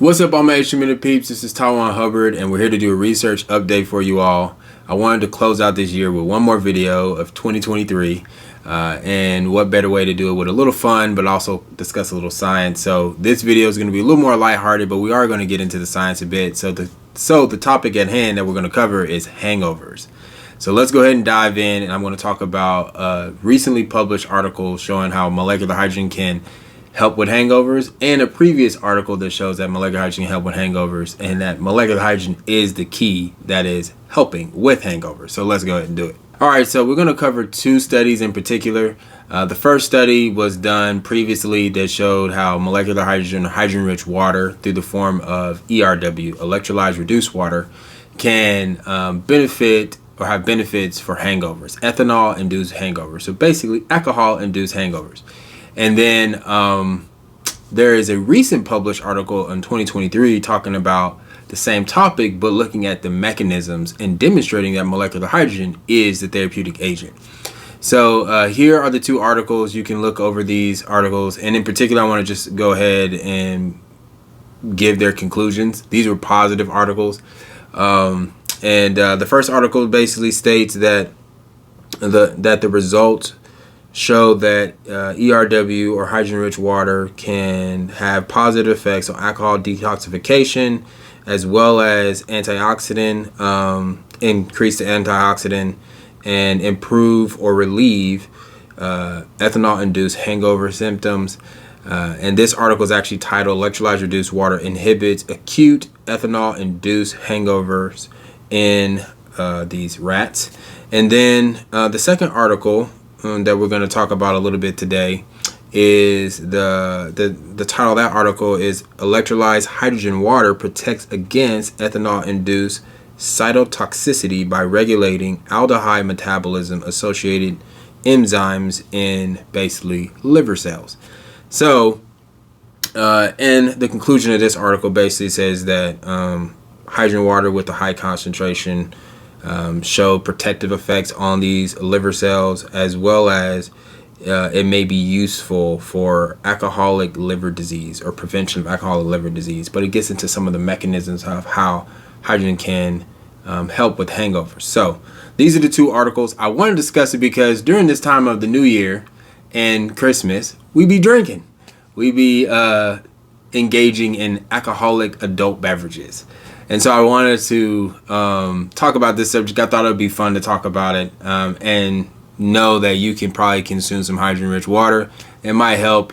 What's up, all my H2Minute peeps? This is Taiwan Hubbard, and we're here to do a research update for you all. I wanted to close out this year with one more video of 2023, and what better way to do it with a little fun, but also discuss a little science. So this video is going to be a little more lighthearted, but we are going to get into the science a bit. So the topic at hand that we're going to cover is hangovers. So let's go ahead and dive in, and I'm going to talk about a recently published article showing how molecular hydrogen can help with hangovers, and a previous article that shows that molecular hydrogen can help with hangovers, and that molecular hydrogen is the key that is helping with hangovers. So let's go ahead and do it. All right, so we're going to cover two studies in particular. The first study was done previously that showed how molecular hydrogen, hydrogen-rich water through the form of ERW, electrolyzed reduced water, can benefit or have benefits for hangovers, ethanol-induced hangovers. So basically, alcohol-induced hangovers. And then there is a recent published article in 2023 talking about the same topic, but looking at the mechanisms and demonstrating that molecular hydrogen is the therapeutic agent. So here are the two articles. You can look over these articles, and in particular, I want to just go ahead and give their conclusions. These were positive articles. The first article basically states that the results show that ERW, or hydrogen-rich water, can have positive effects on alcohol detoxification, as well as antioxidant, increase the antioxidant, and improve or relieve ethanol-induced hangover symptoms. And this article is actually titled "Electrolyzed Reduced Water Inhibits Acute Ethanol-Induced Hangovers in these rats." And then the second article that we're going to talk about a little bit today is the title of that article is "Electrolyzed Hydrogen Water Protects Against Ethanol-Induced Cytotoxicity by Regulating Aldehyde Metabolism Associated Enzymes in basically liver cells." So and the conclusion of this article basically says that hydrogen water with a high concentration show protective effects on these liver cells, as well as it may be useful for alcoholic liver disease or prevention of alcoholic liver disease. But it gets into some of the mechanisms of how hydrogen can help with hangovers. So these are the two articles. I want to discuss it because during this time of the New Year and Christmas, we be drinking. We be engaging in alcoholic adult beverages. And so I wanted to talk about this subject. I thought it would be fun to talk about it and know that you can probably consume some hydrogen-rich water. It might help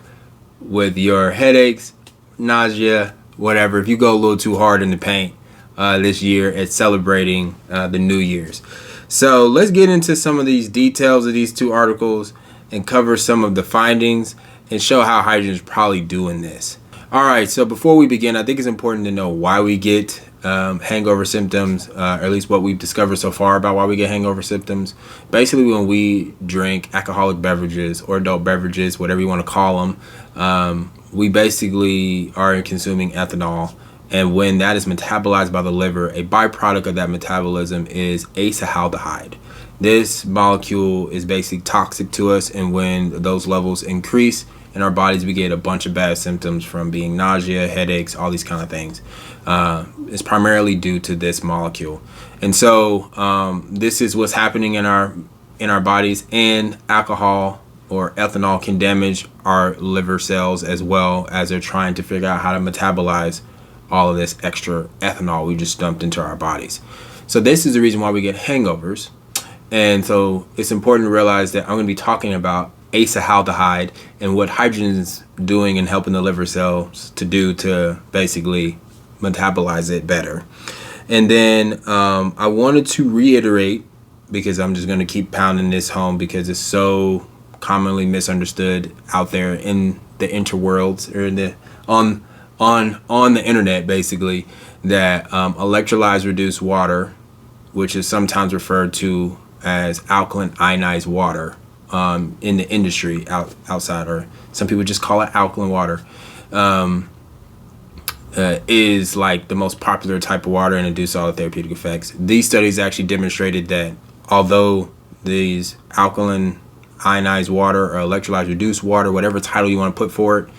with your headaches, nausea, whatever. If you go a little too hard in the paint this year at celebrating the New Year's. So let's get into some of these details of these two articles and cover some of the findings and show how hydrogen is probably doing this. All right, so before we begin, I think it's important to know why we get hangover symptoms, or at least what we've discovered so far about why we get hangover symptoms. Basically, when we drink alcoholic beverages or adult beverages, whatever you want to call them, we basically are consuming ethanol. And when that is metabolized by the liver, a byproduct of that metabolism is acetaldehyde. This molecule is basically toxic to us, and when those levels increase in our bodies, we get a bunch of bad symptoms from being nausea, headaches, all these kind of things. It's primarily due to this molecule. And so this is what's happening in our bodies, and alcohol or ethanol can damage our liver cells as well, as they're trying to figure out how to metabolize all of this extra ethanol we just dumped into our bodies. So this is the reason why we get hangovers. And so it's important to realize that I'm going to be talking about acetaldehyde and what hydrogen is doing and helping the liver cells to do to basically metabolize it better. And then I wanted to reiterate, because I'm just going to keep pounding this home because it's so commonly misunderstood out there in the interworlds, or in the on the internet, basically, that electrolyzed reduced water, which is sometimes referred to as alkaline ionized water in the industry outside, or some people just call it alkaline water, is like the most popular type of water and induce all the therapeutic effects. These studies actually demonstrated that although these alkaline ionized water or electrolyzed reduced water, whatever title you want to put for it,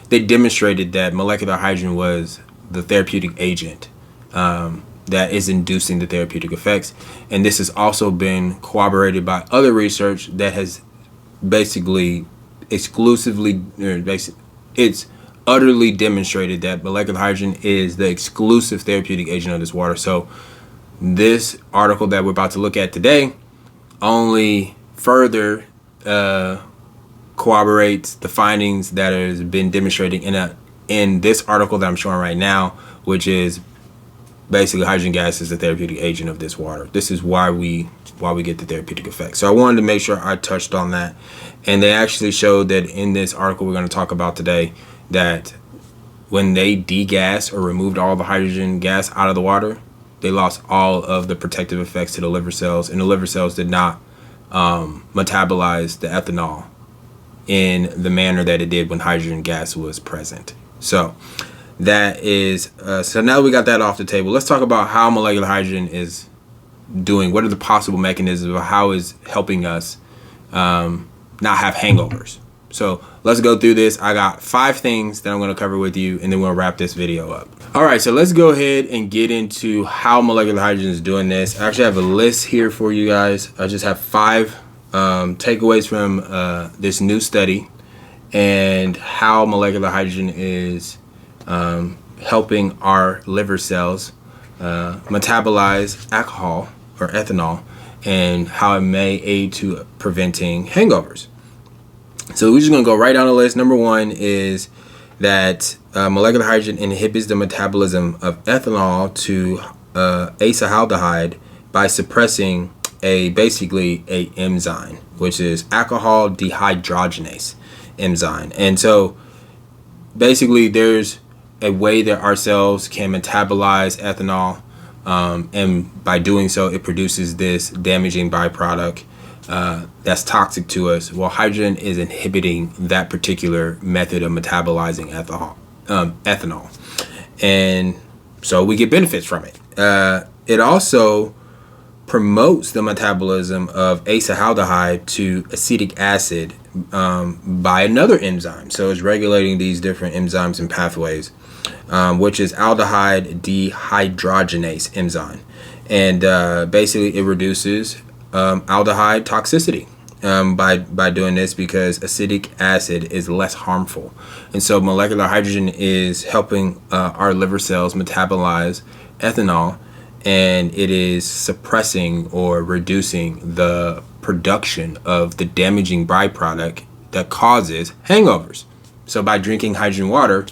they demonstrated that molecular hydrogen was the therapeutic agent that is inducing the therapeutic effects. And this has also been corroborated by other research that has basically it's utterly demonstrated that molecular hydrogen is the exclusive therapeutic agent of this water. So this article that we're about to look at today only further corroborates the findings that has been demonstrated in this article that I'm showing right now, which is basically hydrogen gas is the therapeutic agent of this water. This is why we get the therapeutic effect. So I wanted to make sure I touched on that. And they actually showed that in this article we're going to talk about today, that when they degassed or removed all the hydrogen gas out of the water, they lost all of the protective effects to the liver cells, and the liver cells did not metabolize the ethanol in the manner that it did when hydrogen gas was present. So that is so now we got that off the table. Let's talk about how molecular hydrogen is doing. What are the possible mechanisms of how it's helping us not have hangovers? So let's go through this. I got 5 things that I'm going to cover with you, and then we'll wrap this video up. All right, so let's go ahead and get into how molecular hydrogen is doing this. I actually have a list here for you guys. I just have 5 takeaways from this new study and how molecular hydrogen is helping our liver cells metabolize alcohol or ethanol, and how it may aid to preventing hangovers. So we're just going to go right down the list. Number 1 is that molecular hydrogen inhibits the metabolism of ethanol to acetaldehyde by suppressing basically a enzyme, which is alcohol dehydrogenase enzyme. And so basically there's a way that our cells can metabolize ethanol, and by doing so it produces this damaging byproduct that's toxic to us. Well, hydrogen is inhibiting that particular method of metabolizing ethanol, and so we get benefits from it. It also promotes the metabolism of acetaldehyde to acetic acid by another enzyme. So it's regulating these different enzymes and pathways, which is aldehyde dehydrogenase enzyme, and basically it reduces aldehyde toxicity by doing this, because acetic acid is less harmful. And so molecular hydrogen is helping our liver cells metabolize ethanol, and it is suppressing or reducing the production of the damaging byproduct that causes hangovers. So by drinking hydrogen water,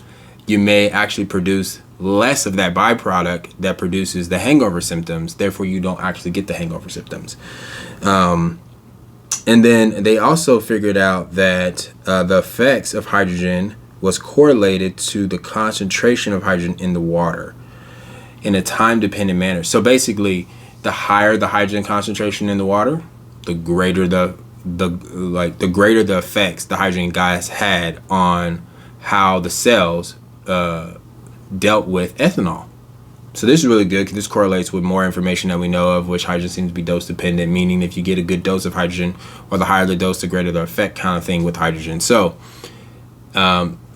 you may actually produce less of that byproduct that produces the hangover symptoms. Therefore, you don't actually get the hangover symptoms. And then they also figured out that the effects of hydrogen was correlated to the concentration of hydrogen in the water in a time-dependent manner. So basically, the higher the hydrogen concentration in the water, the greater the greater the effects the hydrogen gas had on how the cells dealt with ethanol. So this is really good, because this correlates with more information that we know of, which hydrogen seems to be dose dependent, meaning if you get a good dose of hydrogen, or the higher the dose, the greater the effect kind of thing with hydrogen. So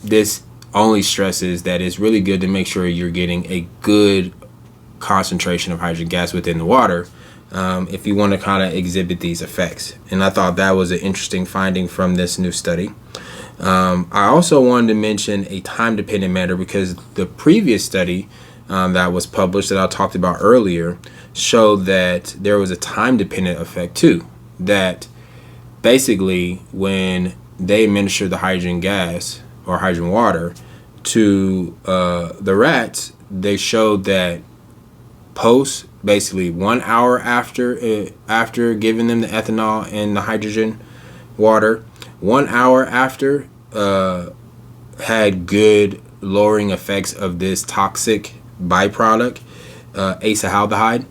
this only stresses that it's really good to make sure you're getting a good concentration of hydrogen gas within the water if you want to kind of exhibit these effects. And I thought that was an interesting finding from this new study. I also wanted to mention a time-dependent matter, because the previous study that was published that I talked about earlier showed that there was a time-dependent effect too. That basically when they administered the hydrogen gas or hydrogen water to the rats, they showed that basically 1 hour after giving them the ethanol and the hydrogen water, 1 hour after had good lowering effects of this toxic byproduct, acetaldehyde,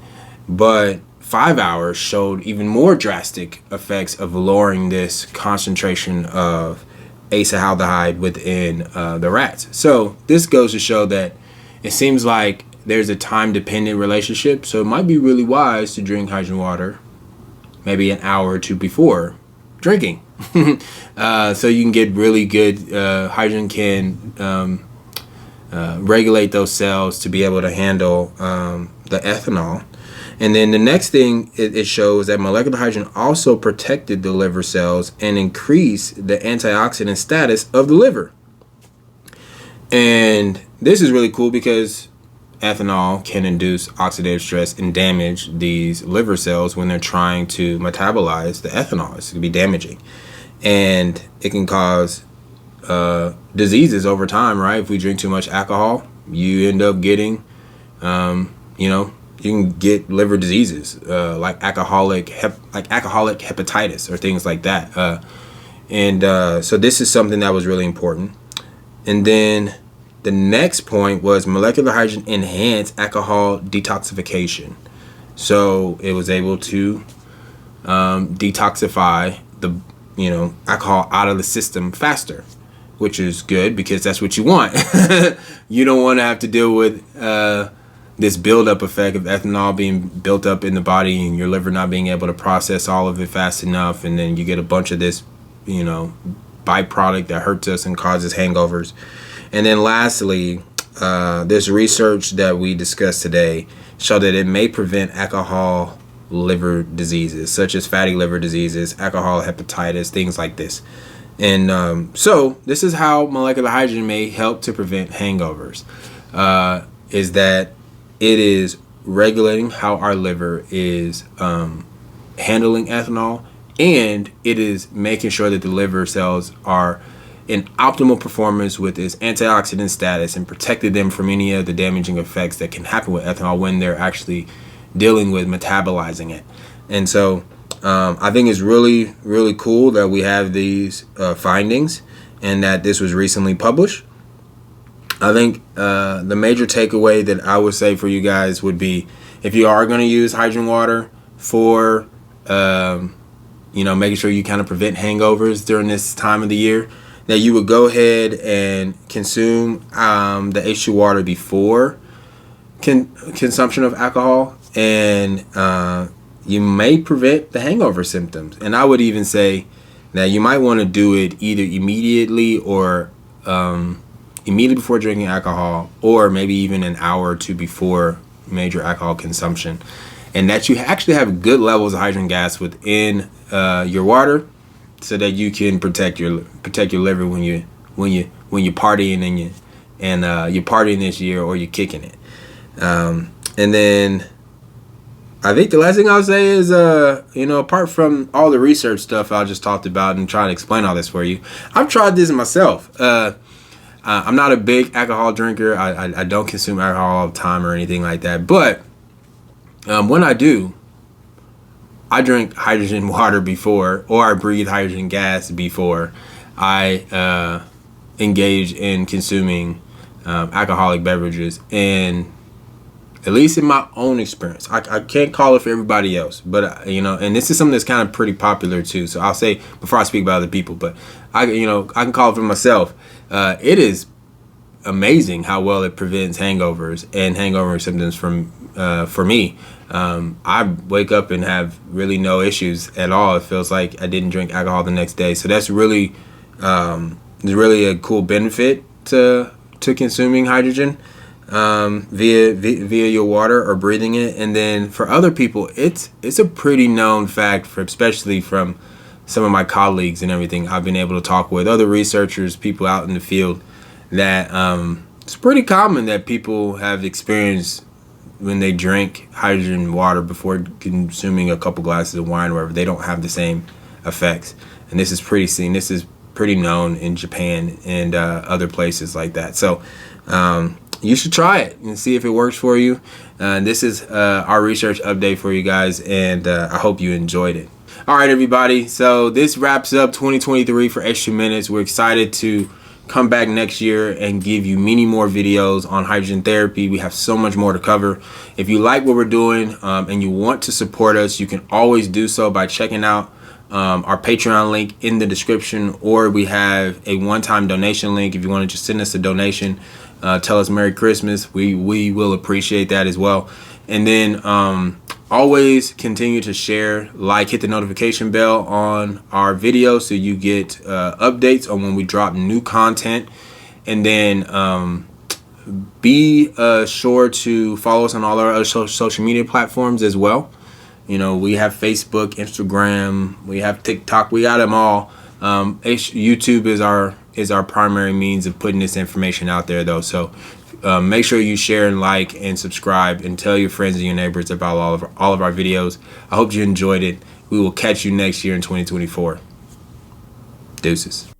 but 5 hours showed even more drastic effects of lowering this concentration of acetaldehyde within the rats. So this goes to show that it seems like there's a time-dependent relationship. So it might be really wise to drink hydrogen water maybe an hour or two before drinking. So you can get really good hydrogen can regulate those cells to be able to handle the ethanol. And then the next thing it shows that molecular hydrogen also protected the liver cells and increased the antioxidant status of the liver. And this is really cool because ethanol can induce oxidative stress and damage these liver cells when they're trying to metabolize the ethanol. It's going to be damaging. And it can cause diseases over time, right? If we drink too much alcohol, you end up getting, you can get liver diseases like alcoholic hepatitis or things like that. So this is something that was really important. And then the next point was molecular hydrogen enhanced alcohol detoxification. So it was able to detoxify the alcohol out of the system faster, which is good because that's what you want. You don't want to have to deal with this buildup effect of ethanol being built up in the body and your liver not being able to process all of it fast enough, and then you get a bunch of this byproduct that hurts us and causes hangovers. And then lastly, this research that we discussed today showed that it may prevent alcohol liver diseases such as fatty liver diseases, alcohol hepatitis, things like this. And so this is how molecular hydrogen may help to prevent hangovers, is that it is regulating how our liver is handling ethanol, and it is making sure that the liver cells are in optimal performance with its antioxidant status and protected them from any of the damaging effects that can happen with ethanol when they're actually dealing with metabolizing it. And so I think it's really, really cool that we have these findings and that this was recently published. I think the major takeaway that I would say for you guys would be, if you are going to use hydrogen water for, making sure you kind of prevent hangovers during this time of the year, that you would go ahead and consume the H2 water before consumption of alcohol, and you may prevent the hangover symptoms. And I would even say that you might want to do it either immediately or immediately before drinking alcohol, or maybe even an hour or two before major alcohol consumption, and that you actually have good levels of hydrogen gas within your water, so that you can protect your liver when you're partying and you're partying this year or you're kicking it. And then I think the last thing I'll say is, apart from all the research stuff I just talked about and trying to explain all this for you, I've tried this myself. I'm not a big alcohol drinker. I don't consume alcohol all the time or anything like that. But when I do, I drink hydrogen water before, or I breathe hydrogen gas before I engage in consuming alcoholic beverages. And at least in my own experience, I can't call it for everybody else, but and this is something that's kind of pretty popular too. So I'll say before I speak about other people, but I can call it for myself. It is amazing how well it prevents hangovers and hangover symptoms for me. I wake up and have really no issues at all. It feels like I didn't drink alcohol the next day. So that's really a cool benefit to consuming hydrogen via your water or breathing it. And then for other people, it's a pretty known fact, especially from some of my colleagues and everything I've been able to talk with, other researchers, people out in the field, that it's pretty common that people have experienced when they drink hydrogen water before consuming a couple glasses of wine or whatever, they don't have the same effects. And this is pretty known in Japan and other places like that. So you should try it and see if it works for you. This is our research update for you guys, and I hope you enjoyed it. All right, everybody. So this wraps up 2023 for H2 Minutes. We're excited to come back next year and give you many more videos on hydrogen therapy. We have so much more to cover. If you like what we're doing and you want to support us, you can always do so by checking out our Patreon link in the description, or we have a one-time donation link. If you want to just send us a donation, tell us Merry Christmas. We will appreciate that as well. And then always continue to share, hit the notification bell on our videos so you get updates on when we drop new content. And then Be sure to follow us on all our other social media platforms as well. You know, we have Facebook, Instagram, we have TikTok, we got them all. YouTube is our primary means of putting this information out there, though. So make sure you share and like and subscribe and tell your friends and your neighbors about all of our videos. I hope you enjoyed it. We will catch you next year in 2024. Deuces.